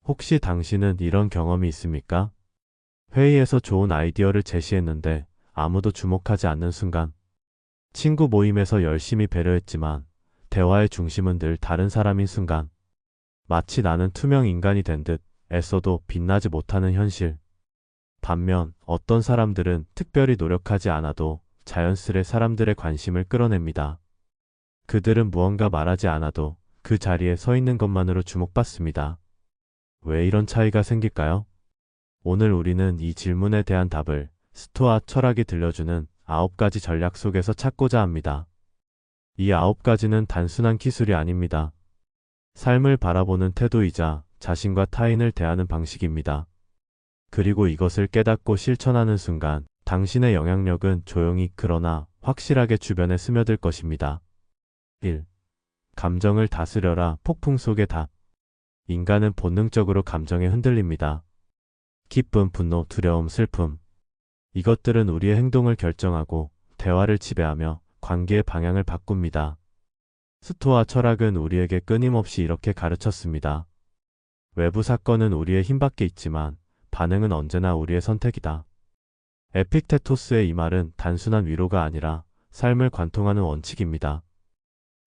혹시 당신은 이런 경험이 있습니까? 회의에서 좋은 아이디어를 제시했는데 아무도 주목하지 않는 순간, 친구 모임에서 열심히 배려했지만 대화의 중심은 늘 다른 사람인 순간, 마치 나는 투명 인간이 된 듯 애써도 빛나지 못하는 현실. 반면 어떤 사람들은 특별히 노력하지 않아도 자연스레 사람들의 관심을 끌어냅니다. 그들은 무언가 말하지 않아도 그 자리에 서 있는 것만으로 주목받습니다. 왜 이런 차이가 생길까요? 오늘 우리는 이 질문에 대한 답을 스토아 철학이 들려주는 9가지 전략 속에서 찾고자 합니다. 이 9가지는 단순한 기술이 아닙니다. 삶을 바라보는 태도이자 자신과 타인을 대하는 방식입니다. 그리고 이것을 깨닫고 실천하는 순간 당신의 영향력은 조용히 그러나 확실하게 주변에 스며들 것입니다. 1. 감정을 다스려라. 폭풍 속의 닭. 인간은 본능적으로 감정에 흔들립니다. 기쁨, 분노, 두려움, 슬픔. 이것들은 우리의 행동을 결정하고 대화를 지배하며 관계의 방향을 바꿉니다. 스토아 철학은 우리에게 끊임없이 이렇게 가르쳤습니다. 외부 사건은 우리의 힘밖에 있지만 반응은 언제나 우리의 선택이다. 에픽테토스의 이 말은 단순한 위로가 아니라 삶을 관통하는 원칙입니다.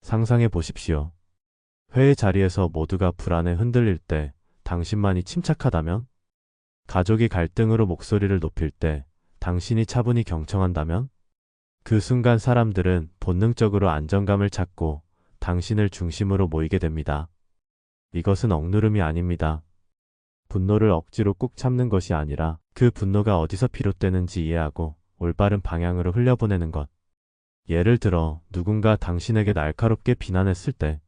상상해 보십시오. 회의 자리에서 모두가 불안에 흔들릴 때 당신만이 침착하다면? 가족이 갈등으로 목소리를 높일 때 당신이 차분히 경청한다면? 그 순간 사람들은 본능적으로 안정감을 찾고 당신을 중심으로 모이게 됩니다. 이것은 억누름이 아닙니다. 분노를 억지로 꾹 참는 것이 아니라 그 분노가 어디서 비롯되는지 이해하고 올바른 방향으로 흘려보내는 것. 예를 들어 누군가 당신에게 날카롭게 비난했을 때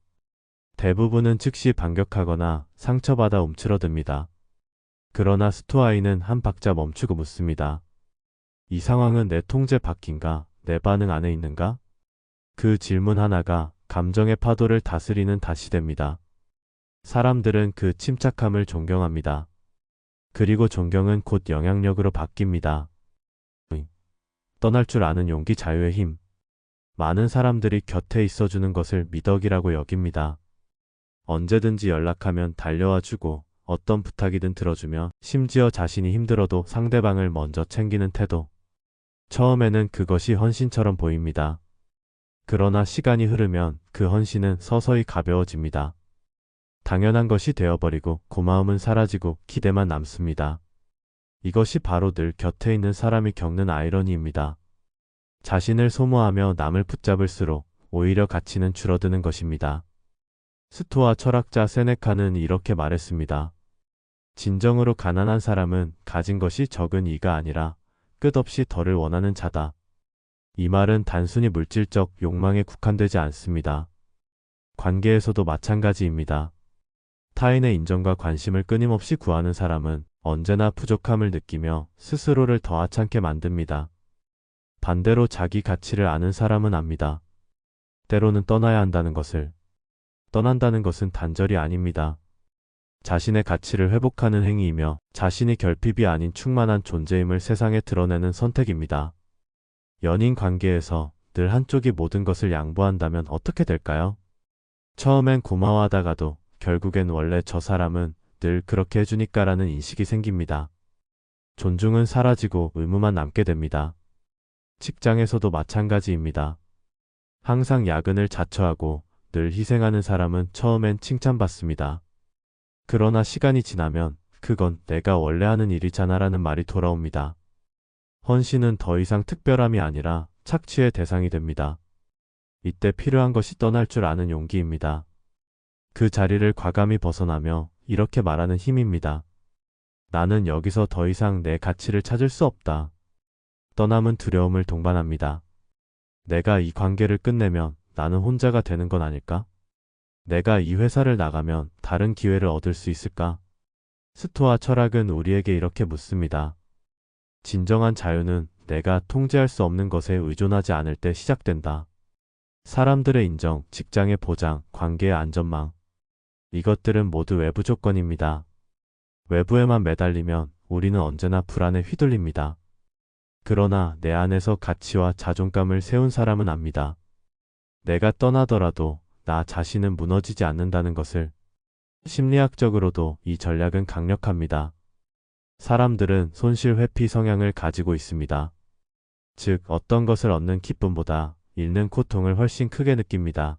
대부분은 즉시 반격하거나 상처받아 움츠러듭니다. 그러나 스토아인은 한 박자 멈추고 묻습니다. 이 상황은 내 통제 밖인가? 내 반응 안에 있는가? 그 질문 하나가 감정의 파도를 다스리는 닷이 됩니다. 사람들은 그 침착함을 존경합니다. 그리고 존경은 곧 영향력으로 바뀝니다. 떠날 줄 아는 용기, 자유의 힘. 많은 사람들이 곁에 있어주는 것을 미덕이라고 여깁니다. 언제든지 연락하면 달려와주고 어떤 부탁이든 들어주며 심지어 자신이 힘들어도 상대방을 먼저 챙기는 태도. 처음에는 그것이 헌신처럼 보입니다. 그러나 시간이 흐르면 그 헌신은 서서히 가벼워집니다. 당연한 것이 되어버리고 고마움은 사라지고 기대만 남습니다. 이것이 바로 늘 곁에 있는 사람이 겪는 아이러니입니다. 자신을 소모하며 남을 붙잡을수록 오히려 가치는 줄어드는 것입니다. 스토아 철학자 세네카는 이렇게 말했습니다. 진정으로 가난한 사람은 가진 것이 적은 이가 아니라 끝없이 덜을 원하는 자다. 이 말은 단순히 물질적 욕망에 국한되지 않습니다. 관계에서도 마찬가지입니다. 타인의 인정과 관심을 끊임없이 구하는 사람은 언제나 부족함을 느끼며 스스로를 더 하찮게 만듭니다. 반대로 자기 가치를 아는 사람은 압니다. 때로는 떠나야 한다는 것을. 떠난다는 것은 단절이 아닙니다. 자신의 가치를 회복하는 행위이며 자신이 결핍이 아닌 충만한 존재임을 세상에 드러내는 선택입니다. 연인 관계에서 늘 한쪽이 모든 것을 양보한다면 어떻게 될까요? 처음엔 고마워하다가도 결국엔 원래 저 사람은 늘 그렇게 해주니까라는 인식이 생깁니다. 존중은 사라지고 의무만 남게 됩니다. 직장에서도 마찬가지입니다. 항상 야근을 자처하고 늘 희생하는 사람은 처음엔 칭찬받습니다. 그러나 시간이 지나면 그건 내가 원래 하는 일이잖아라는 말이 돌아옵니다. 헌신은 더 이상 특별함이 아니라 착취의 대상이 됩니다. 이때 필요한 것이 떠날 줄 아는 용기입니다. 그 자리를 과감히 벗어나며 이렇게 말하는 힘입니다. 나는 여기서 더 이상 내 가치를 찾을 수 없다. 떠남은 두려움을 동반합니다. 내가 이 관계를 끝내면 나는 혼자가 되는 건 아닐까? 내가 이 회사를 나가면 다른 기회를 얻을 수 있을까? 스토아 철학은 우리에게 이렇게 묻습니다. 진정한 자유는 내가 통제할 수 없는 것에 의존하지 않을 때 시작된다. 사람들의 인정, 직장의 보장, 관계의 안전망. 이것들은 모두 외부 조건입니다. 외부에만 매달리면 우리는 언제나 불안에 휘둘립니다. 그러나 내 안에서 가치와 자존감을 세운 사람은 압니다. 내가 떠나더라도 나 자신은 무너지지 않는다는 것을. 심리학적으로도 이 전략은 강력합니다. 사람들은 손실 회피 성향을 가지고 있습니다. 즉, 어떤 것을 얻는 기쁨보다 잃는 고통을 훨씬 크게 느낍니다.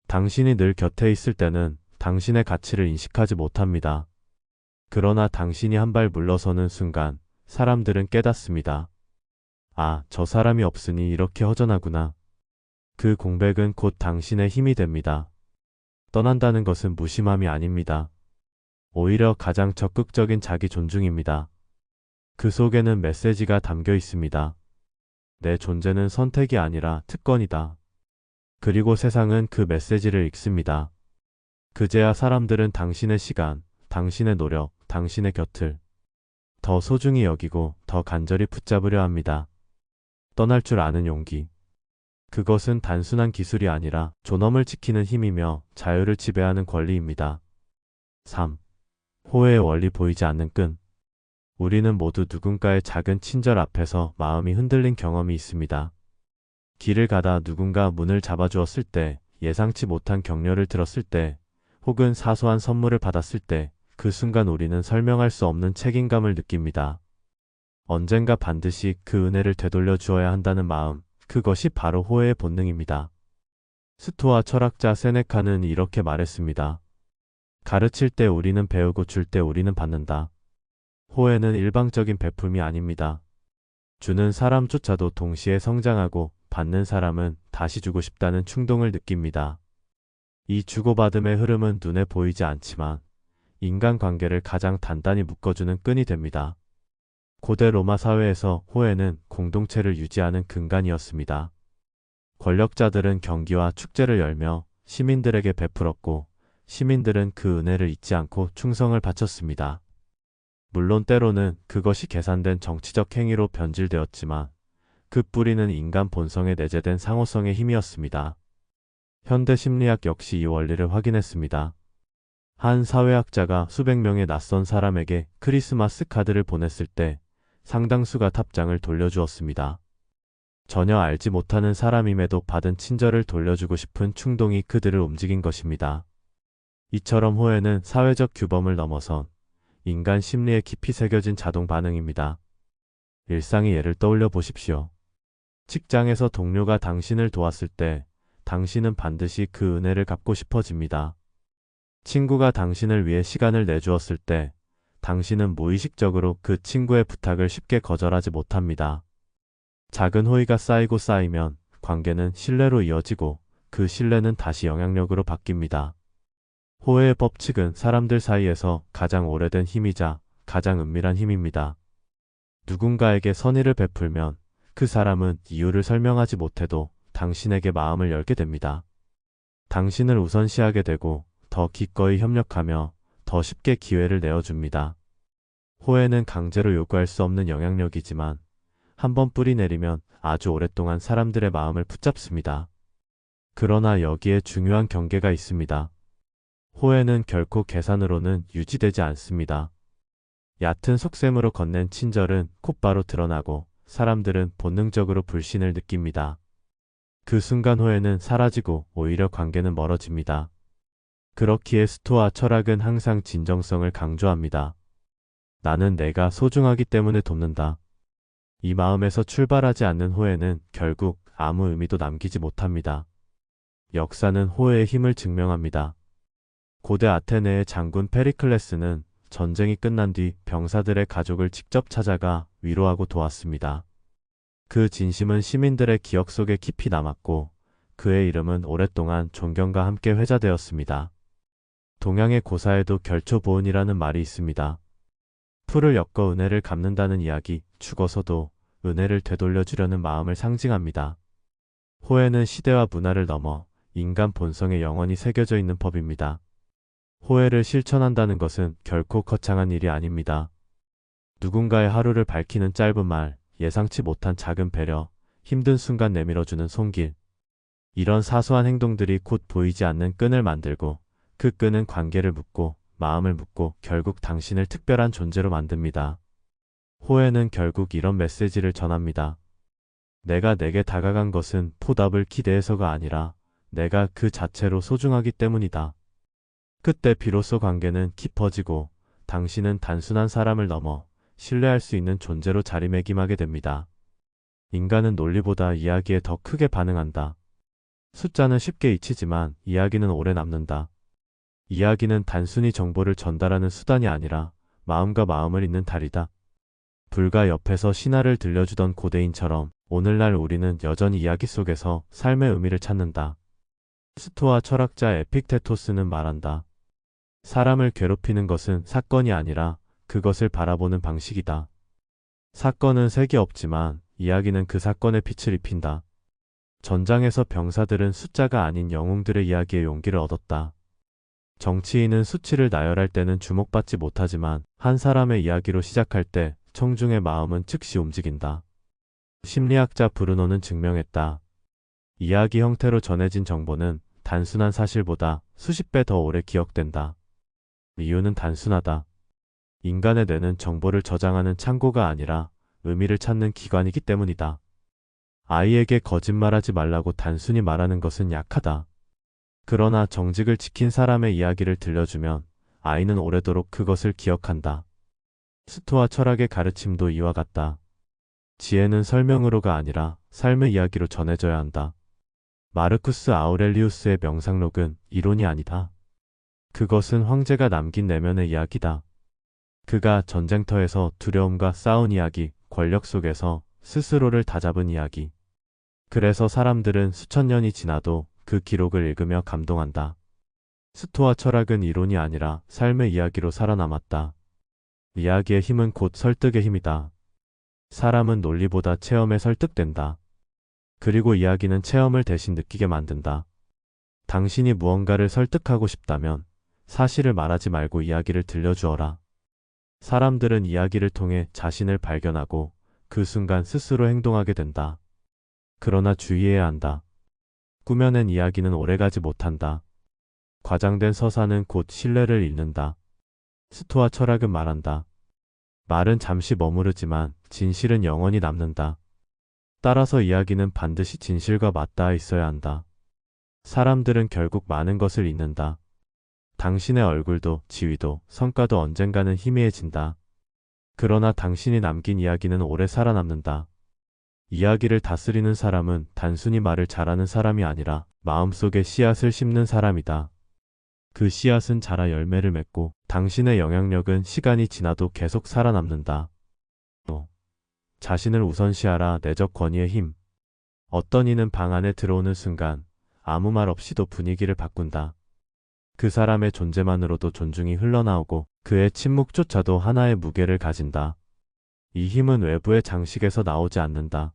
당신이 늘 곁에 있을 때는 당신의 가치를 인식하지 못합니다. 그러나 당신이 한 발 물러서는 순간 사람들은 깨닫습니다. 아, 저 사람이 없으니 이렇게 허전하구나. 그 공백은 곧 당신의 힘이 됩니다. 떠난다는 것은 무심함이 아닙니다. 오히려 가장 적극적인 자기 존중입니다. 그 속에는 메시지가 담겨 있습니다. 내 존재는 선택이 아니라 특권이다. 그리고 세상은 그 메시지를 읽습니다. 그제야 사람들은 당신의 시간, 당신의 노력, 당신의 곁을 더 소중히 여기고 더 간절히 붙잡으려 합니다. 떠날 줄 아는 용기. 그것은 단순한 기술이 아니라 존엄을 지키는 힘이며 자유를 지배하는 권리입니다. 3. 호혜의 원리 보이지 않는 끈. 우리는 모두 누군가의 작은 친절 앞에서 마음이 흔들린 경험이 있습니다. 길을 가다 누군가 문을 잡아주었을 때, 예상치 못한 격려를 들었을 때, 혹은 사소한 선물을 받았을 때, 그 순간 우리는 설명할 수 없는 책임감을 느낍니다. 언젠가 반드시 그 은혜를 되돌려 주어야 한다는 마음, 그것이 바로 호혜의 본능입니다. 스토아 철학자 세네카는 이렇게 말했습니다. 가르칠 때 우리는 배우고 줄 때 우리는 받는다. 호혜는 일방적인 베풀미 아닙니다. 주는 사람조차도 동시에 성장하고 받는 사람은 다시 주고 싶다는 충동을 느낍니다. 이 주고받음의 흐름은 눈에 보이지 않지만 인간관계를 가장 단단히 묶어주는 끈이 됩니다. 고대 로마 사회에서 호혜는 공동체를 유지하는 근간이었습니다. 권력자들은 경기와 축제를 열며 시민들에게 베풀었고 시민들은 그 은혜를 잊지 않고 충성을 바쳤습니다. 물론 때로는 그것이 계산된 정치적 행위로 변질되었지만 그 뿌리는 인간 본성에 내재된 상호성의 힘이었습니다. 현대 심리학 역시 이 원리를 확인했습니다. 한 사회학자가 수백 명의 낯선 사람에게 크리스마스 카드를 보냈을 때 상당수가 답장을 돌려주었습니다. 전혀 알지 못하는 사람임에도 받은 친절을 돌려주고 싶은 충동이 그들을 움직인 것입니다. 이처럼 호혜는 사회적 규범을 넘어선 인간 심리에 깊이 새겨진 자동 반응입니다. 일상의 예를 떠올려 보십시오. 직장에서 동료가 당신을 도왔을 때 당신은 반드시 그 은혜를 갚고 싶어집니다. 친구가 당신을 위해 시간을 내주었을 때 당신은 무의식적으로 그 친구의 부탁을 쉽게 거절하지 못합니다. 작은 호의가 쌓이고 쌓이면 관계는 신뢰로 이어지고 그 신뢰는 다시 영향력으로 바뀝니다. 호혜의 법칙은 사람들 사이에서 가장 오래된 힘이자 가장 은밀한 힘입니다. 누군가에게 선의를 베풀면 그 사람은 이유를 설명하지 못해도 당신에게 마음을 열게 됩니다. 당신을 우선시하게 되고 더 기꺼이 협력하며 더 쉽게 기회를 내어줍니다. 호혜는 강제로 요구할 수 없는 영향력이지만 한번 뿌리 내리면 아주 오랫동안 사람들의 마음을 붙잡습니다. 그러나 여기에 중요한 경계가 있습니다. 호혜는 결코 계산으로는 유지되지 않습니다. 얕은 속셈으로 건넨 친절은 곧바로 드러나고 사람들은 본능적으로 불신을 느낍니다. 그 순간 호혜는 사라지고 오히려 관계는 멀어집니다. 그렇기에 스토아 철학은 항상 진정성을 강조합니다. 나는 내가 소중하기 때문에 돕는다. 이 마음에서 출발하지 않는 호혜는 결국 아무 의미도 남기지 못합니다. 역사는 호혜의 힘을 증명합니다. 고대 아테네의 장군 페리클레스는 전쟁이 끝난 뒤 병사들의 가족을 직접 찾아가 위로하고 도왔습니다. 그 진심은 시민들의 기억 속에 깊이 남았고 그의 이름은 오랫동안 존경과 함께 회자되었습니다. 동양의 고사에도 결초보은이라는 말이 있습니다. 풀을 엮어 은혜를 갚는다는 이야기, 죽어서도 은혜를 되돌려주려는 마음을 상징합니다. 호혜는 시대와 문화를 넘어 인간 본성에 영원히 새겨져 있는 법입니다. 호혜를 실천한다는 것은 결코 거창한 일이 아닙니다. 누군가의 하루를 밝히는 짧은 말, 예상치 못한 작은 배려, 힘든 순간 내밀어주는 손길. 이런 사소한 행동들이 곧 보이지 않는 끈을 만들고 그 끈은 관계를 묶고 마음을 묶고 결국 당신을 특별한 존재로 만듭니다. 호혜는 결국 이런 메시지를 전합니다. 내가 내게 다가간 것은 보답을 기대해서가 아니라 내가 그 자체로 소중하기 때문이다. 그때 비로소 관계는 깊어지고 당신은 단순한 사람을 넘어 신뢰할 수 있는 존재로 자리매김하게 됩니다. 인간은 논리보다 이야기에 더 크게 반응한다. 숫자는 쉽게 잊히지만 이야기는 오래 남는다. 이야기는 단순히 정보를 전달하는 수단이 아니라 마음과 마음을 잇는 달이다. 불가 옆에서 신화를 들려주던 고대인처럼 오늘날 우리는 여전히 이야기 속에서 삶의 의미를 찾는다. 스토아 철학자 에픽테토스는 말한다. 사람을 괴롭히는 것은 사건이 아니라 그것을 바라보는 방식이다. 사건은 색이 없지만 이야기는 그 사건에 빛을 입힌다. 전장에서 병사들은 숫자가 아닌 영웅들의 이야기에 용기를 얻었다. 정치인은 수치를 나열할 때는 주목받지 못하지만 한 사람의 이야기로 시작할 때 청중의 마음은 즉시 움직인다. 심리학자 브루노는 증명했다. 이야기 형태로 전해진 정보는 단순한 사실보다 수십 배 더 오래 기억된다. 이유는 단순하다. 인간의 뇌는 정보를 저장하는 창고가 아니라 의미를 찾는 기관이기 때문이다. 아이에게 거짓말하지 말라고 단순히 말하는 것은 약하다. 그러나 정직을 지킨 사람의 이야기를 들려주면 아이는 오래도록 그것을 기억한다. 스토아 철학의 가르침도 이와 같다. 지혜는 설명으로가 아니라 삶의 이야기로 전해져야 한다. 마르쿠스 아우렐리우스의 명상록은 이론이 아니다. 그것은 황제가 남긴 내면의 이야기다. 그가 전쟁터에서 두려움과 싸운 이야기, 권력 속에서 스스로를 다잡은 이야기. 그래서 사람들은 수천 년이 지나도 그 기록을 읽으며 감동한다. 스토아 철학은 이론이 아니라 삶의 이야기로 살아남았다. 이야기의 힘은 곧 설득의 힘이다. 사람은 논리보다 체험에 설득된다. 그리고 이야기는 체험을 대신 느끼게 만든다. 당신이 무언가를 설득하고 싶다면 사실을 말하지 말고 이야기를 들려주어라. 사람들은 이야기를 통해 자신을 발견하고 그 순간 스스로 행동하게 된다. 그러나 주의해야 한다. 꾸며낸 이야기는 오래가지 못한다. 과장된 서사는 곧 신뢰를 잃는다. 스토아 철학은 말한다. 말은 잠시 머무르지만 진실은 영원히 남는다. 따라서 이야기는 반드시 진실과 맞닿아 있어야 한다. 사람들은 결국 많은 것을 잊는다. 당신의 얼굴도 지위도 성과도 언젠가는 희미해진다. 그러나 당신이 남긴 이야기는 오래 살아남는다. 이야기를 다스리는 사람은 단순히 말을 잘하는 사람이 아니라 마음속에 씨앗을 심는 사람이다. 그 씨앗은 자라 열매를 맺고 당신의 영향력은 시간이 지나도 계속 살아남는다. 자신을 우선시하라. 내적 권위의 힘. 어떤 이는 방 안에 들어오는 순간 아무 말 없이도 분위기를 바꾼다. 그 사람의 존재만으로도 존중이 흘러나오고 그의 침묵조차도 하나의 무게를 가진다. 이 힘은 외부의 장식에서 나오지 않는다.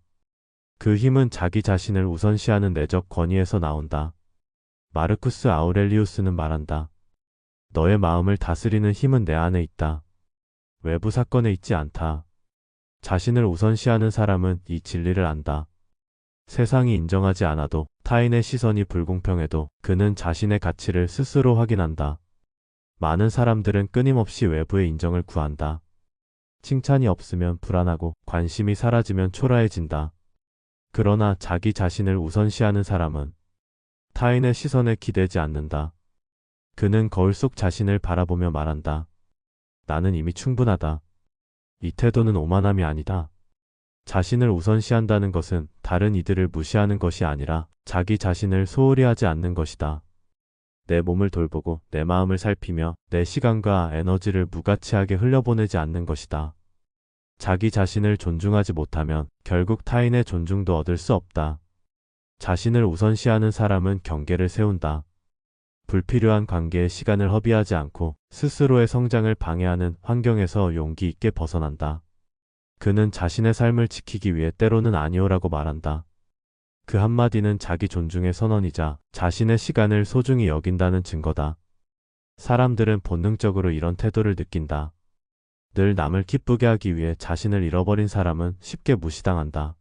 그 힘은 자기 자신을 우선시하는 내적 권위에서 나온다. 마르쿠스 아우렐리우스는 말한다. 너의 마음을 다스리는 힘은 내 안에 있다. 외부 사건에 있지 않다. 자신을 우선시하는 사람은 이 진리를 안다. 세상이 인정하지 않아도 타인의 시선이 불공평해도 그는 자신의 가치를 스스로 확인한다. 많은 사람들은 끊임없이 외부의 인정을 구한다. 칭찬이 없으면 불안하고 관심이 사라지면 초라해진다. 그러나 자기 자신을 우선시하는 사람은 타인의 시선에 기대지 않는다. 그는 거울 속 자신을 바라보며 말한다. 나는 이미 충분하다. 이 태도는 오만함이 아니다. 자신을 우선시한다는 것은 다른 이들을 무시하는 것이 아니라 자기 자신을 소홀히 하지 않는 것이다. 내 몸을 돌보고 내 마음을 살피며 내 시간과 에너지를 무가치하게 흘려보내지 않는 것이다. 자기 자신을 존중하지 못하면 결국 타인의 존중도 얻을 수 없다. 자신을 우선시하는 사람은 경계를 세운다. 불필요한 관계에 시간을 허비하지 않고 스스로의 성장을 방해하는 환경에서 용기 있게 벗어난다. 그는 자신의 삶을 지키기 위해 때로는 아니오라고 말한다. 그 한마디는 자기 존중의 선언이자 자신의 시간을 소중히 여긴다는 증거다. 사람들은 본능적으로 이런 태도를 느낀다. 늘 남을 기쁘게 하기 위해 자신을 잃어버린 사람은 쉽게 무시당한다.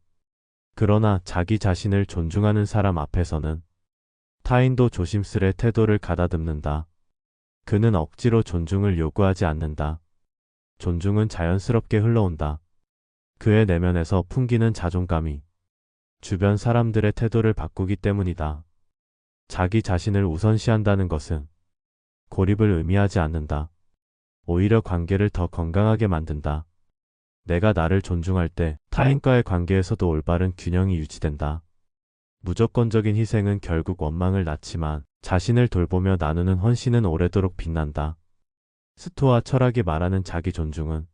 그러나 자기 자신을 존중하는 사람 앞에서는 타인도 조심스레 태도를 가다듬는다. 그는 억지로 존중을 요구하지 않는다. 존중은 자연스럽게 흘러온다. 그의 내면에서 풍기는 자존감이 주변 사람들의 태도를 바꾸기 때문이다. 자기 자신을 우선시한다는 것은 고립을 의미하지 않는다. 오히려 관계를 더 건강하게 만든다. 내가 나를 존중할 때 타인과의 관계에서도 올바른 균형이 유지된다. 무조건적인 희생은 결국 원망을 낳지만 자신을 돌보며 나누는 헌신은 오래도록 빛난다. 스토아 철학이 말하는 자기 존중은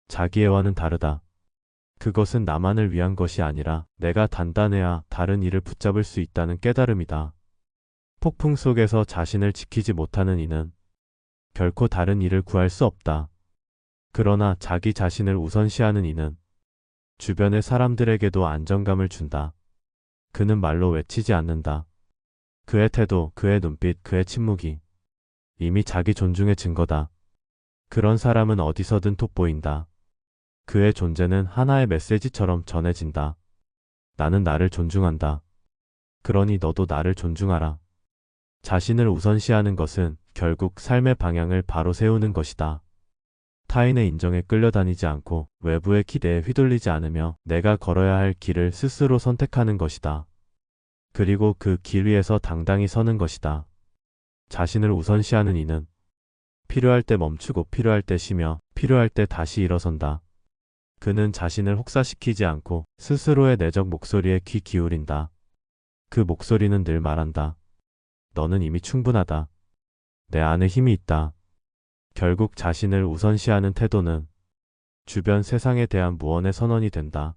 자기애와는 다르다. 그것은 나만을 위한 것이 아니라 내가 단단해야 다른 이를 붙잡을 수 있다는 깨달음이다. 폭풍 속에서 자신을 지키지 못하는 이는 결코 다른 이를 구할 수 없다. 그러나 자기 자신을 우선시하는 이는 주변의 사람들에게도 안정감을 준다. 그는 말로 외치지 않는다. 그의 태도, 그의 눈빛, 그의 침묵이 이미 자기 존중의 증거다. 그런 사람은 어디서든 돋보인다. 그의 존재는 하나의 메시지처럼 전해진다. 나는 나를 존중한다. 그러니 너도 나를 존중하라. 자신을 우선시하는 것은 결국 삶의 방향을 바로 세우는 것이다. 타인의 인정에 끌려다니지 않고 외부의 기대에 휘둘리지 않으며 내가 걸어야 할 길을 스스로 선택하는 것이다. 그리고 그 길 위에서 당당히 서는 것이다. 자신을 우선시하는 이는 필요할 때 멈추고 필요할 때 쉬며 필요할 때 다시 일어선다. 그는 자신을 혹사시키지 않고 스스로의 내적 목소리에 귀 기울인다. 그 목소리는 늘 말한다. 너는 이미 충분하다. 내 안에 힘이 있다. 결국 자신을 우선시하는 태도는 주변 세상에 대한 무언의 선언이 된다.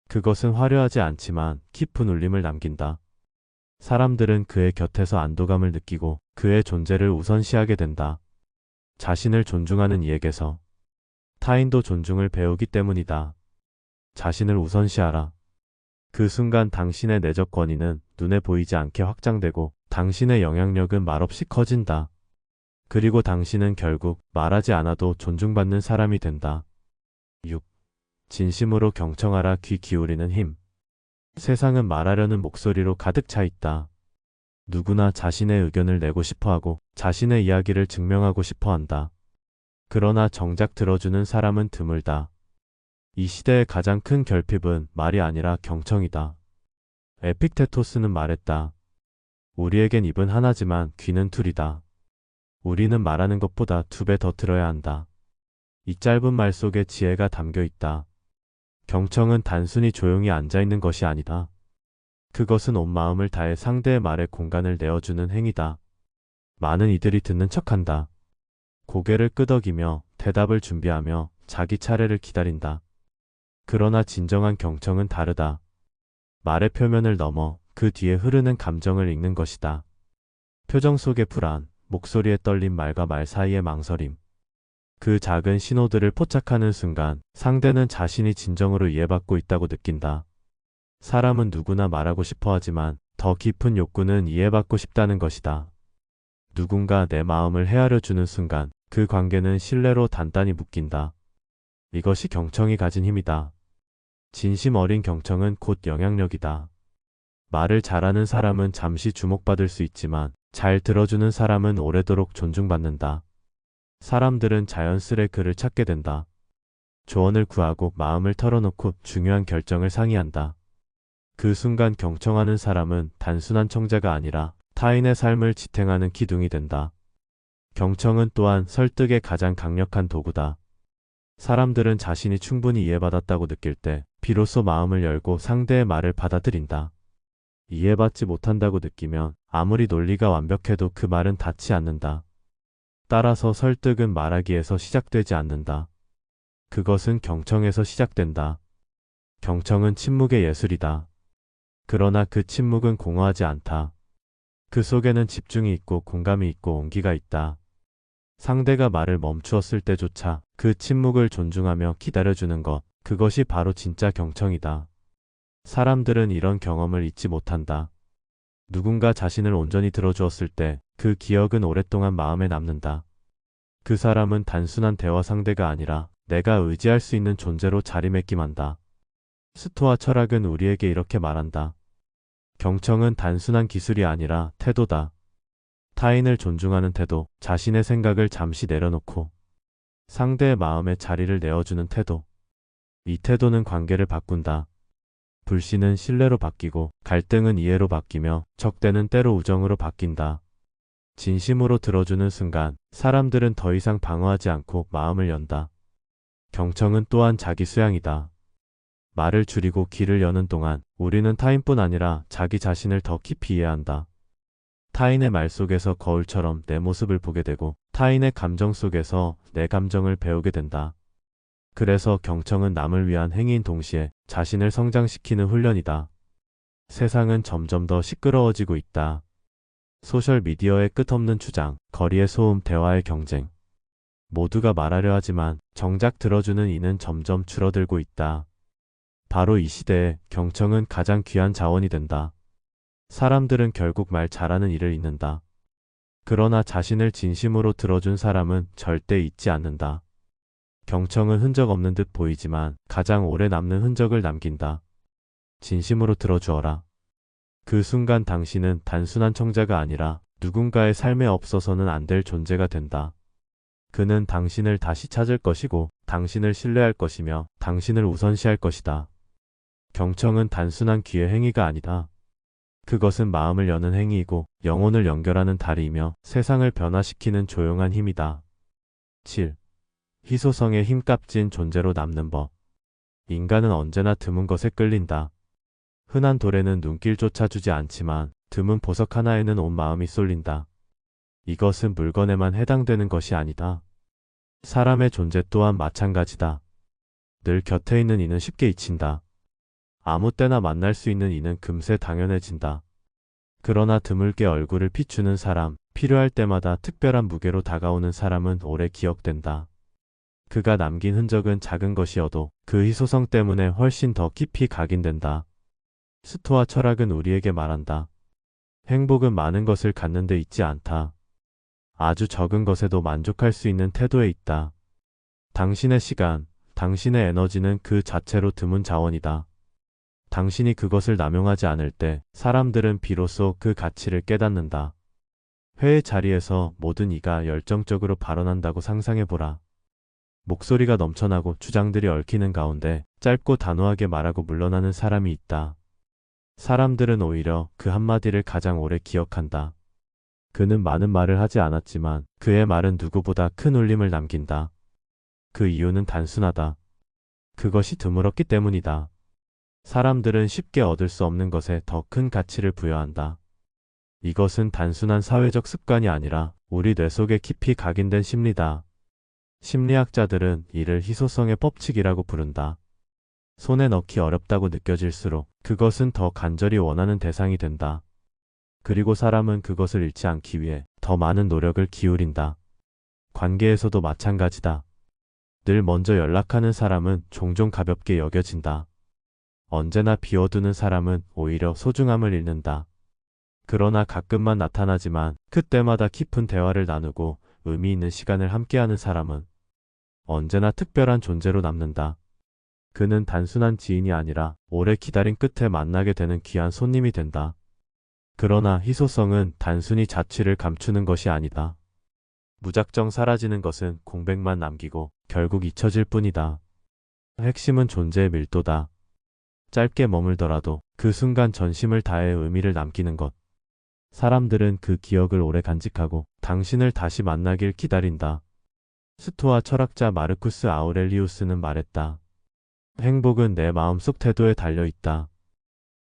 그것은 화려하지 않지만 깊은 울림을 남긴다. 사람들은 그의 곁에서 안도감을 느끼고 그의 존재를 우선시하게 된다. 자신을 존중하는 이에게서 타인도 존중을 배우기 때문이다. 자신을 우선시하라. 그 순간 당신의 내적 권위는 눈에 보이지 않게 확장되고 당신의 영향력은 말없이 커진다. 그리고 당신은 결국 말하지 않아도 존중받는 사람이 된다. 6. 진심으로 경청하라. 귀 기울이는 힘. 세상은 말하려는 목소리로 가득 차 있다. 누구나 자신의 의견을 내고 싶어하고 자신의 이야기를 증명하고 싶어한다. 그러나 정작 들어주는 사람은 드물다. 이 시대의 가장 큰 결핍은 말이 아니라 경청이다. 에픽테토스는 말했다. 우리에겐 입은 하나지만 귀는 둘이다. 우리는 말하는 것보다 2배 더 들어야 한다. 이 짧은 말 속에 지혜가 담겨 있다. 경청은 단순히 조용히 앉아있는 것이 아니다. 그것은 온 마음을 다해 상대의 말에 공간을 내어주는 행위다. 많은 이들이 듣는 척한다. 고개를 끄덕이며 대답을 준비하며 자기 차례를 기다린다. 그러나 진정한 경청은 다르다. 말의 표면을 넘어 그 뒤에 흐르는 감정을 읽는 것이다. 표정 속의 불안, 목소리에 떨린 말과 말 사이의 망설임. 그 작은 신호들을 포착하는 순간 상대는 자신이 진정으로 이해받고 있다고 느낀다. 사람은 누구나 말하고 싶어 하지만 더 깊은 욕구는 이해받고 싶다는 것이다. 누군가 내 마음을 헤아려 주는 순간 그 관계는 신뢰로 단단히 묶인다. 이것이 경청이 가진 힘이다. 진심 어린 경청은 곧 영향력이다. 말을 잘하는 사람은 잠시 주목받을 수 있지만 잘 들어주는 사람은 오래도록 존중받는다. 사람들은 자연스레 그를 찾게 된다. 조언을 구하고 마음을 털어놓고 중요한 결정을 상의한다. 그 순간 경청하는 사람은 단순한 청자가 아니라 타인의 삶을 지탱하는 기둥이 된다. 경청은 또한 설득의 가장 강력한 도구다. 사람들은 자신이 충분히 이해받았다고 느낄 때 비로소 마음을 열고 상대의 말을 받아들인다. 이해받지 못한다고 느끼면 아무리 논리가 완벽해도 그 말은 닿지 않는다. 따라서 설득은 말하기에서 시작되지 않는다. 그것은 경청에서 시작된다. 경청은 침묵의 예술이다. 그러나 그 침묵은 공허하지 않다. 그 속에는 집중이 있고 공감이 있고 온기가 있다. 상대가 말을 멈추었을 때조차 그 침묵을 존중하며 기다려주는 것, 그것이 바로 진짜 경청이다. 사람들은 이런 경험을 잊지 못한다. 누군가 자신을 온전히 들어주었을 때 그 기억은 오랫동안 마음에 남는다. 그 사람은 단순한 대화 상대가 아니라 내가 의지할 수 있는 존재로 자리매김한다. 스토아 철학은 우리에게 이렇게 말한다. 경청은 단순한 기술이 아니라 태도다. 타인을 존중하는 태도, 자신의 생각을 잠시 내려놓고 상대의 마음에 자리를 내어주는 태도. 이 태도는 관계를 바꾼다. 불신은 신뢰로 바뀌고 갈등은 이해로 바뀌며 적대는 때로 우정으로 바뀐다. 진심으로 들어주는 순간 사람들은 더 이상 방어하지 않고 마음을 연다. 경청은 또한 자기 수양이다. 말을 줄이고 귀를 여는 동안 우리는 타인뿐 아니라 자기 자신을 더 깊이 이해한다. 타인의 말 속에서 거울처럼 내 모습을 보게 되고 타인의 감정 속에서 내 감정을 배우게 된다. 그래서 경청은 남을 위한 행위인 동시에 자신을 성장시키는 훈련이다. 세상은 점점 더 시끄러워지고 있다. 소셜미디어의 끝없는 주장, 거리의 소음, 대화의 경쟁. 모두가 말하려 하지만 정작 들어주는 이는 점점 줄어들고 있다. 바로 이 시대에 경청은 가장 귀한 자원이 된다. 사람들은 결국 말 잘하는 이를 잊는다. 그러나 자신을 진심으로 들어준 사람은 절대 잊지 않는다. 경청은 흔적 없는 듯 보이지만 가장 오래 남는 흔적을 남긴다. 진심으로 들어주어라. 그 순간 당신은 단순한 청자가 아니라 누군가의 삶에 없어서는 안 될 존재가 된다. 그는 당신을 다시 찾을 것이고 당신을 신뢰할 것이며 당신을 우선시할 것이다. 경청은 단순한 귀의 행위가 아니다. 그것은 마음을 여는 행위이고 영혼을 연결하는 다리이며 세상을 변화시키는 조용한 힘이다. 7. 희소성의 힘값진 존재로 남는 법. 인간은 언제나 드문 것에 끌린다. 흔한 돌에는 눈길조차 주지 않지만 드문 보석 하나에는 온 마음이 쏠린다. 이것은 물건에만 해당되는 것이 아니다. 사람의 존재 또한 마찬가지다. 늘 곁에 있는 이는 쉽게 잊힌다. 아무 때나 만날 수 있는 이는 금세 당연해진다. 그러나 드물게 얼굴을 비추는 사람, 필요할 때마다 특별한 무게로 다가오는 사람은 오래 기억된다. 그가 남긴 흔적은 작은 것이어도 그 희소성 때문에 훨씬 더 깊이 각인된다. 스토아 철학은 우리에게 말한다. 행복은 많은 것을 갖는 데 있지 않다. 아주 적은 것에도 만족할 수 있는 태도에 있다. 당신의 시간, 당신의 에너지는 그 자체로 드문 자원이다. 당신이 그것을 남용하지 않을 때 사람들은 비로소 그 가치를 깨닫는다. 회의 자리에서 모든 이가 열정적으로 발언한다고 상상해보라. 목소리가 넘쳐나고 주장들이 얽히는 가운데 짧고 단호하게 말하고 물러나는 사람이 있다. 사람들은 오히려 그 한마디를 가장 오래 기억한다. 그는 많은 말을 하지 않았지만 그의 말은 누구보다 큰 울림을 남긴다. 그 이유는 단순하다. 그것이 드물었기 때문이다. 사람들은 쉽게 얻을 수 없는 것에 더 큰 가치를 부여한다. 이것은 단순한 사회적 습관이 아니라 우리 뇌 속에 깊이 각인된 심리다. 심리학자들은 이를 희소성의 법칙이라고 부른다. 손에 넣기 어렵다고 느껴질수록 그것은 더 간절히 원하는 대상이 된다. 그리고 사람은 그것을 잃지 않기 위해 더 많은 노력을 기울인다. 관계에서도 마찬가지다. 늘 먼저 연락하는 사람은 종종 가볍게 여겨진다. 언제나 비워두는 사람은 오히려 소중함을 잃는다. 그러나 가끔만 나타나지만 그때마다 깊은 대화를 나누고 의미 있는 시간을 함께하는 사람은 언제나 특별한 존재로 남는다. 그는 단순한 지인이 아니라 오래 기다린 끝에 만나게 되는 귀한 손님이 된다. 그러나 희소성은 단순히 자취를 감추는 것이 아니다. 무작정 사라지는 것은 공백만 남기고 결국 잊혀질 뿐이다. 핵심은 존재의 밀도다. 짧게 머물더라도 그 순간 전심을 다해 의미를 남기는 것. 사람들은 그 기억을 오래 간직하고 당신을 다시 만나길 기다린다. 스토아 철학자 마르쿠스 아우렐리우스는 말했다. 행복은 내 마음속 태도에 달려있다.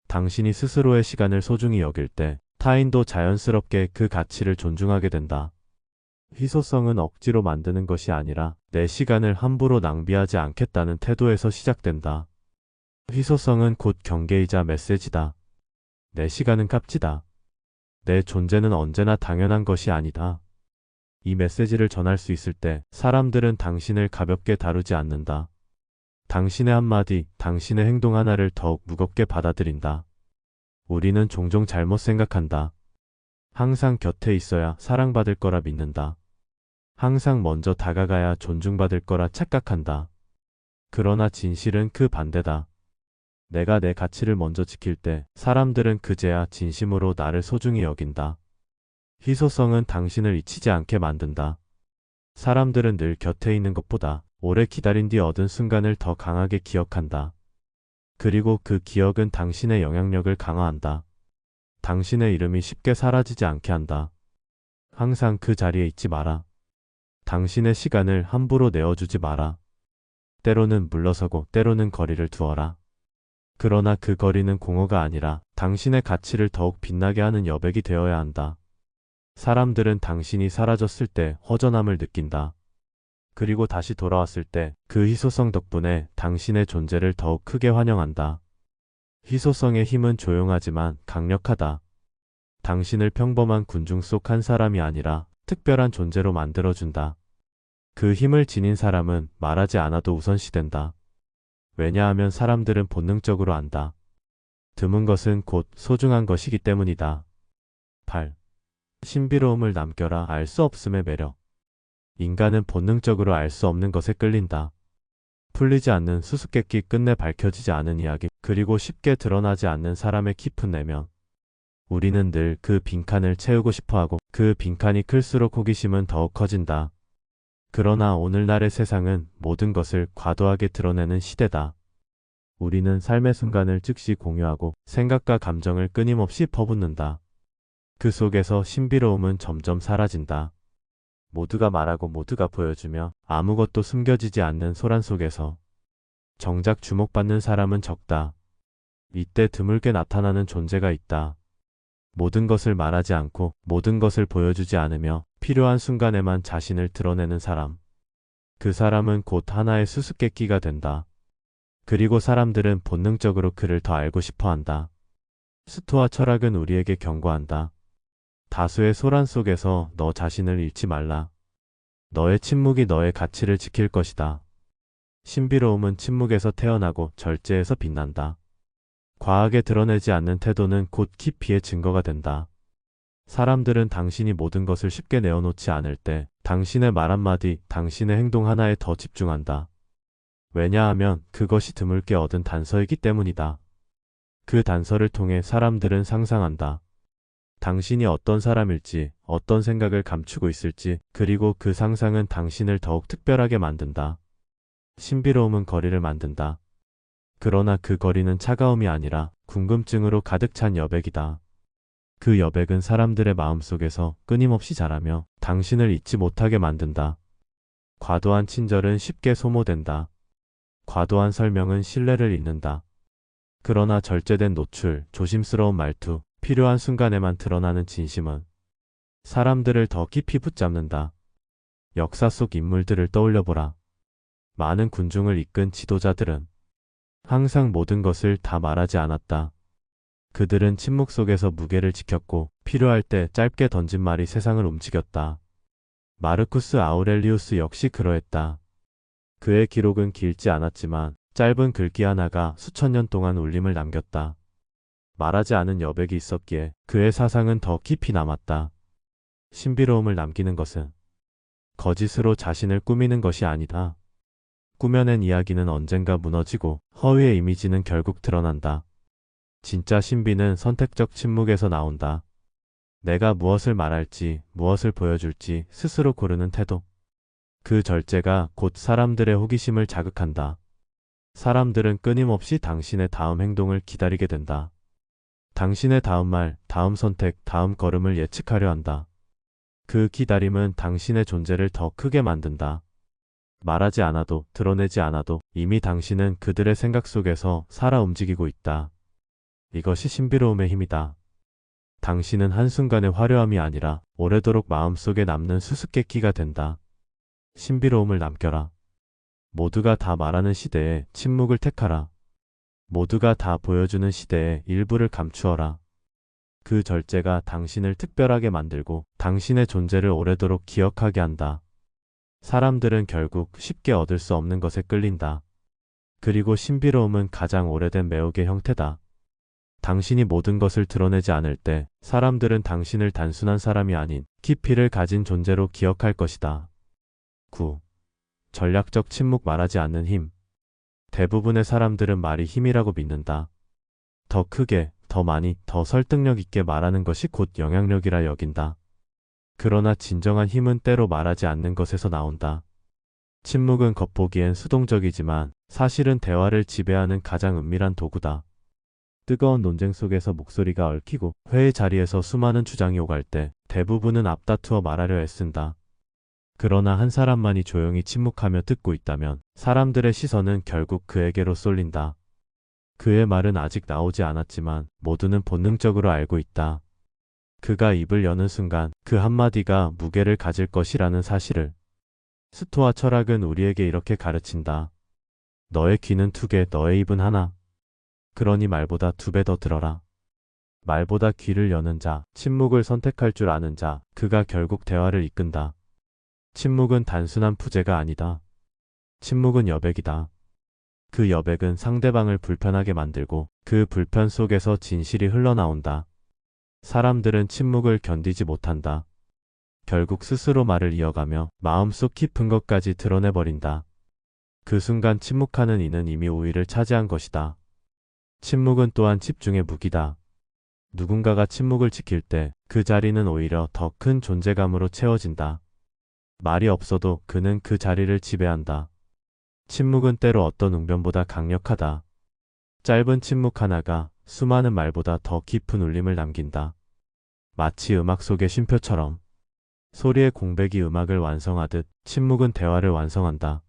당신이 스스로의 시간을 소중히 여길 때 타인도 자연스럽게 그 가치를 존중하게 된다. 희소성은 억지로 만드는 것이 아니라 내 시간을 함부로 낭비하지 않겠다는 태도에서 시작된다. 희소성은 곧 경계이자 메시지다. 내 시간은 값지다. 내 존재는 언제나 당연한 것이 아니다. 이 메시지를 전할 수 있을 때 사람들은 당신을 가볍게 다루지 않는다. 당신의 한마디, 당신의 행동 하나를 더욱 무겁게 받아들인다. 우리는 종종 잘못 생각한다. 항상 곁에 있어야 사랑받을 거라 믿는다. 항상 먼저 다가가야 존중받을 거라 착각한다. 그러나 진실은 그 반대다. 내가 내 가치를 먼저 지킬 때 사람들은 그제야 진심으로 나를 소중히 여긴다. 희소성은 당신을 잊히지 않게 만든다. 사람들은 늘 곁에 있는 것보다 오래 기다린 뒤 얻은 순간을 더 강하게 기억한다. 그리고 그 기억은 당신의 영향력을 강화한다. 당신의 이름이 쉽게 사라지지 않게 한다. 항상 그 자리에 있지 마라. 당신의 시간을 함부로 내어주지 마라. 때로는 물러서고 때로는 거리를 두어라. 그러나 그 거리는 공허가 아니라 당신의 가치를 더욱 빛나게 하는 여백이 되어야 한다. 사람들은 당신이 사라졌을 때 허전함을 느낀다. 그리고 다시 돌아왔을 때 그 희소성 덕분에 당신의 존재를 더욱 크게 환영한다. 희소성의 힘은 조용하지만 강력하다. 당신을 평범한 군중 속 한 사람이 아니라 특별한 존재로 만들어준다. 그 힘을 지닌 사람은 말하지 않아도 우선시된다. 왜냐하면 사람들은 본능적으로 안다. 드문 것은 곧 소중한 것이기 때문이다. 8. 신비로움을 남겨라. 알 수 없음의 매력. 인간은 본능적으로 알 수 없는 것에 끌린다. 풀리지 않는 수수께끼, 끝내 밝혀지지 않은 이야기, 그리고 쉽게 드러나지 않는 사람의 깊은 내면. 우리는 늘 그 빈칸을 채우고 싶어하고 그 빈칸이 클수록 호기심은 더욱 커진다. 그러나 오늘날의 세상은 모든 것을 과도하게 드러내는 시대다. 우리는 삶의 순간을 즉시 공유하고 생각과 감정을 끊임없이 퍼붓는다. 그 속에서 신비로움은 점점 사라진다. 모두가 말하고 모두가 보여주며 아무것도 숨겨지지 않는 소란 속에서 정작 주목받는 사람은 적다. 이때 드물게 나타나는 존재가 있다. 모든 것을 말하지 않고 모든 것을 보여주지 않으며 필요한 순간에만 자신을 드러내는 사람. 그 사람은 곧 하나의 수수께끼가 된다. 그리고 사람들은 본능적으로 그를 더 알고 싶어 한다. 스토아 철학은 우리에게 경고한다. 다수의 소란 속에서 너 자신을 잃지 말라. 너의 침묵이 너의 가치를 지킬 것이다. 신비로움은 침묵에서 태어나고 절제에서 빛난다. 과하게 드러내지 않는 태도는 곧 깊이의 증거가 된다. 사람들은 당신이 모든 것을 쉽게 내어놓지 않을 때 당신의 말 한마디, 당신의 행동 하나에 더 집중한다. 왜냐하면 그것이 드물게 얻은 단서이기 때문이다. 그 단서를 통해 사람들은 상상한다. 당신이 어떤 사람일지, 어떤 생각을 감추고 있을지, 그리고 그 상상은 당신을 더욱 특별하게 만든다. 신비로움은 거리를 만든다. 그러나 그 거리는 차가움이 아니라 궁금증으로 가득 찬 여백이다. 그 여백은 사람들의 마음속에서 끊임없이 자라며 당신을 잊지 못하게 만든다. 과도한 친절은 쉽게 소모된다. 과도한 설명은 신뢰를 잃는다. 그러나 절제된 노출, 조심스러운 말투, 필요한 순간에만 드러나는 진심은 사람들을 더 깊이 붙잡는다. 역사 속 인물들을 떠올려보라. 많은 군중을 이끈 지도자들은 항상 모든 것을 다 말하지 않았다. 그들은 침묵 속에서 무게를 지켰고 필요할 때 짧게 던진 말이 세상을 움직였다. 마르쿠스 아우렐리우스 역시 그러했다. 그의 기록은 길지 않았지만 짧은 글귀 하나가 수천 년 동안 울림을 남겼다. 말하지 않은 여백이 있었기에 그의 사상은 더 깊이 남았다. 신비로움을 남기는 것은 거짓으로 자신을 꾸미는 것이 아니다. 꾸며낸 이야기는 언젠가 무너지고 허위의 이미지는 결국 드러난다. 진짜 신비는 선택적 침묵에서 나온다. 내가 무엇을 말할지, 무엇을 보여줄지 스스로 고르는 태도. 그 절제가 곧 사람들의 호기심을 자극한다. 사람들은 끊임없이 당신의 다음 행동을 기다리게 된다. 당신의 다음 말, 다음 선택, 다음 걸음을 예측하려 한다. 그 기다림은 당신의 존재를 더 크게 만든다. 말하지 않아도, 드러내지 않아도 이미 당신은 그들의 생각 속에서 살아 움직이고 있다. 이것이 신비로움의 힘이다. 당신은 한순간의 화려함이 아니라 오래도록 마음속에 남는 수수께끼가 된다. 신비로움을 남겨라. 모두가 다 말하는 시대에 침묵을 택하라. 모두가 다 보여주는 시대에 일부를 감추어라. 그 절제가 당신을 특별하게 만들고 당신의 존재를 오래도록 기억하게 한다. 사람들은 결국 쉽게 얻을 수 없는 것에 끌린다. 그리고 신비로움은 가장 오래된 매혹의 형태다. 당신이 모든 것을 드러내지 않을 때 사람들은 당신을 단순한 사람이 아닌 깊이를 가진 존재로 기억할 것이다. 9. 전략적 침묵. 말하지 않는 힘. 대부분의 사람들은 말이 힘이라고 믿는다. 더 크게, 더 많이, 더 설득력 있게 말하는 것이 곧 영향력이라 여긴다. 그러나 진정한 힘은 때로 말하지 않는 것에서 나온다. 침묵은 겉보기엔 수동적이지만 사실은 대화를 지배하는 가장 은밀한 도구다. 뜨거운 논쟁 속에서 목소리가 얽히고 회의 자리에서 수많은 주장이 오갈 때 대부분은 앞다투어 말하려 애쓴다. 그러나 한 사람만이 조용히 침묵하며 듣고 있다면 사람들의 시선은 결국 그에게로 쏠린다. 그의 말은 아직 나오지 않았지만 모두는 본능적으로 알고 있다. 그가 입을 여는 순간 그 한마디가 무게를 가질 것이라는 사실을. 스토아 철학은 우리에게 이렇게 가르친다. 너의 귀는 2개, 너의 입은 하나. 그러니 말보다 2배 더 들어라. 말보다 귀를 여는 자, 침묵을 선택할 줄 아는 자, 그가 결국 대화를 이끈다. 침묵은 단순한 부재가 아니다. 침묵은 여백이다. 그 여백은 상대방을 불편하게 만들고 그 불편 속에서 진실이 흘러나온다. 사람들은 침묵을 견디지 못한다. 결국 스스로 말을 이어가며 마음속 깊은 것까지 드러내버린다. 그 순간 침묵하는 이는 이미 우위를 차지한 것이다. 침묵은 또한 집중의 무기다. 누군가가 침묵을 지킬 때 그 자리는 오히려 더 큰 존재감으로 채워진다. 말이 없어도 그는 그 자리를 지배한다. 침묵은 때로 어떤 웅변보다 강력하다. 짧은 침묵 하나가 수많은 말보다 더 깊은 울림을 남긴다. 마치 음악 속의 쉼표처럼 소리의 공백이 음악을 완성하듯 침묵은 대화를 완성한다.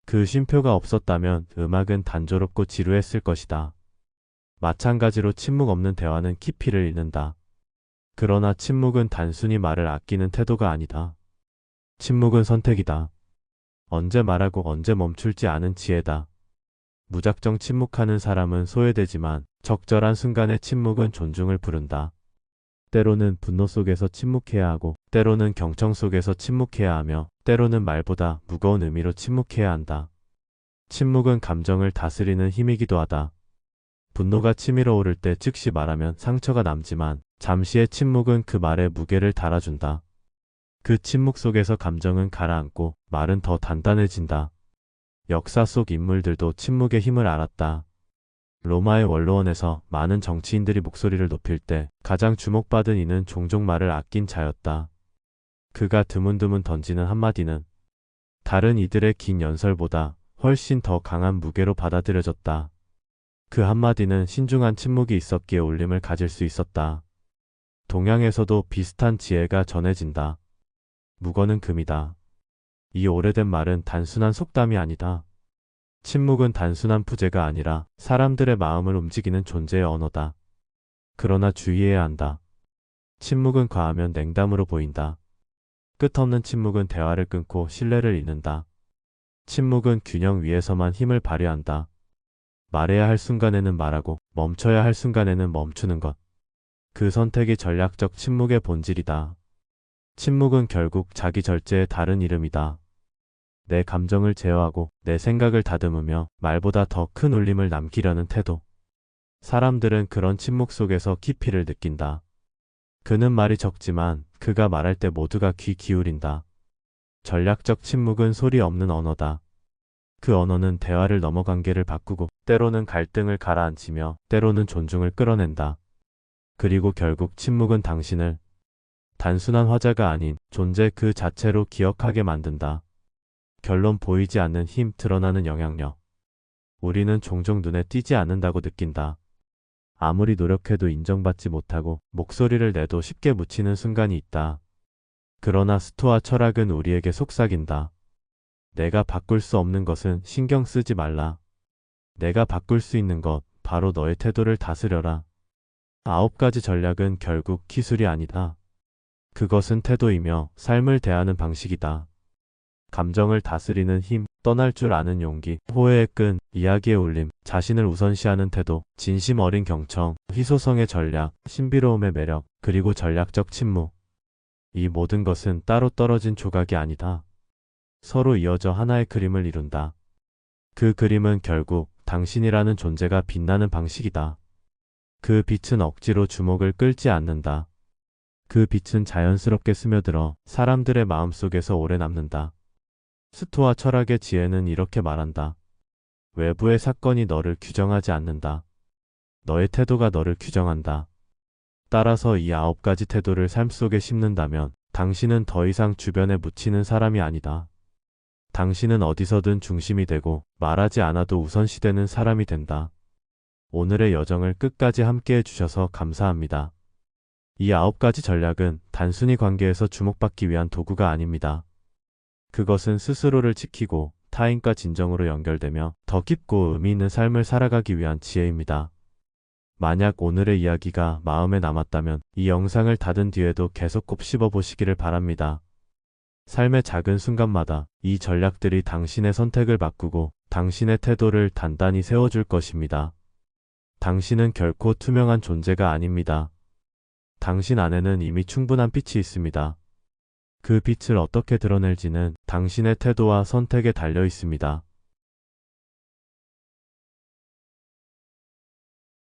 그 쉼표가 없었다면 음악은 단조롭고 지루했을 것이다. 마찬가지로 침묵 없는 대화는 깊이를 잃는다. 그러나 침묵은 단순히 말을 아끼는 태도가 아니다. 침묵은 선택이다. 언제 말하고 언제 멈출지 아는 지혜다. 무작정 침묵하는 사람은 소외되지만 적절한 순간의 침묵은 존중을 부른다. 때로는 분노 속에서 침묵해야 하고 때로는 경청 속에서 침묵해야 하며 때로는 말보다 무거운 의미로 침묵해야 한다. 침묵은 감정을 다스리는 힘이기도 하다. 분노가 치밀어 오를 때 즉시 말하면 상처가 남지만 잠시의 침묵은 그 말에 무게를 달아준다. 그 침묵 속에서 감정은 가라앉고 말은 더 단단해진다. 역사 속 인물들도 침묵의 힘을 알았다. 로마의 원로원에서 많은 정치인들이 목소리를 높일 때 가장 주목받은 이는 종종 말을 아낀 자였다. 그가 드문드문 던지는 한마디는 다른 이들의 긴 연설보다 훨씬 더 강한 무게로 받아들여졌다. 그 한마디는 신중한 침묵이 있었기에 울림을 가질 수 있었다. 동양에서도 비슷한 지혜가 전해진다. 묵어는 금이다. 이 오래된 말은 단순한 속담이 아니다. 침묵은 단순한 부재가 아니라 사람들의 마음을 움직이는 존재의 언어다. 그러나 주의해야 한다. 침묵은 과하면 냉담으로 보인다. 끝없는 침묵은 대화를 끊고 신뢰를 잃는다. 침묵은 균형 위에서만 힘을 발휘한다. 말해야 할 순간에는 말하고 멈춰야 할 순간에는 멈추는 것. 그 선택이 전략적 침묵의 본질이다. 침묵은 결국 자기 절제의 다른 이름이다. 내 감정을 제어하고 내 생각을 다듬으며 말보다 더 큰 울림을 남기려는 태도. 사람들은 그런 침묵 속에서 깊이를 느낀다. 그는 말이 적지만 그가 말할 때 모두가 귀 기울인다. 전략적 침묵은 소리 없는 언어다. 그 언어는 대화를 넘어 관계를 바꾸고 때로는 갈등을 가라앉히며 때로는 존중을 끌어낸다. 그리고 결국 침묵은 당신을 단순한 화자가 아닌 존재 그 자체로 기억하게 만든다. 결론 보이지 않는 힘, 드러나는 영향력. 우리는 종종 눈에 띄지 않는다고 느낀다. 아무리 노력해도 인정받지 못하고 목소리를 내도 쉽게 묻히는 순간이 있다. 그러나 스토아 철학은 우리에게 속삭인다. 내가 바꿀 수 없는 것은 신경 쓰지 말라. 내가 바꿀 수 있는 것, 바로 너의 태도를 다스려라. 9가지 전략은 결국 기술이 아니다. 그것은 태도이며 삶을 대하는 방식이다. 감정을 다스리는 힘, 떠날 줄 아는 용기, 호혜의 끈, 이야기의 울림, 자신을 우선시하는 태도, 진심 어린 경청, 희소성의 전략, 신비로움의 매력, 그리고 전략적 침묵. 이 모든 것은 따로 떨어진 조각이 아니다. 서로 이어져 하나의 그림을 이룬다. 그 그림은 결국 당신이라는 존재가 빛나는 방식이다. 그 빛은 억지로 주목을 끌지 않는다. 그 빛은 자연스럽게 스며들어 사람들의 마음속에서 오래 남는다. 스토아 철학의 지혜는 이렇게 말한다. 외부의 사건이 너를 규정하지 않는다. 너의 태도가 너를 규정한다. 따라서 이 9가지 태도를 삶 속에 심는다면 당신은 더 이상 주변에 묻히는 사람이 아니다. 당신은 어디서든 중심이 되고 말하지 않아도 우선시되는 사람이 된다. 오늘의 여정을 끝까지 함께 해주셔서 감사합니다. 이 9가지 전략은 단순히 관계에서 주목받기 위한 도구가 아닙니다. 그것은 스스로를 지키고 타인과 진정으로 연결되며 더 깊고 의미 있는 삶을 살아가기 위한 지혜입니다. 만약 오늘의 이야기가 마음에 남았다면 이 영상을 닫은 뒤에도 계속 곱씹어 보시기를 바랍니다. 삶의 작은 순간마다 이 전략들이 당신의 선택을 바꾸고 당신의 태도를 단단히 세워줄 것입니다. 당신은 결코 투명한 존재가 아닙니다. 당신 안에는 이미 충분한 빛이 있습니다. 그 빛을 어떻게 드러낼지는 당신의 태도와 선택에 달려 있습니다.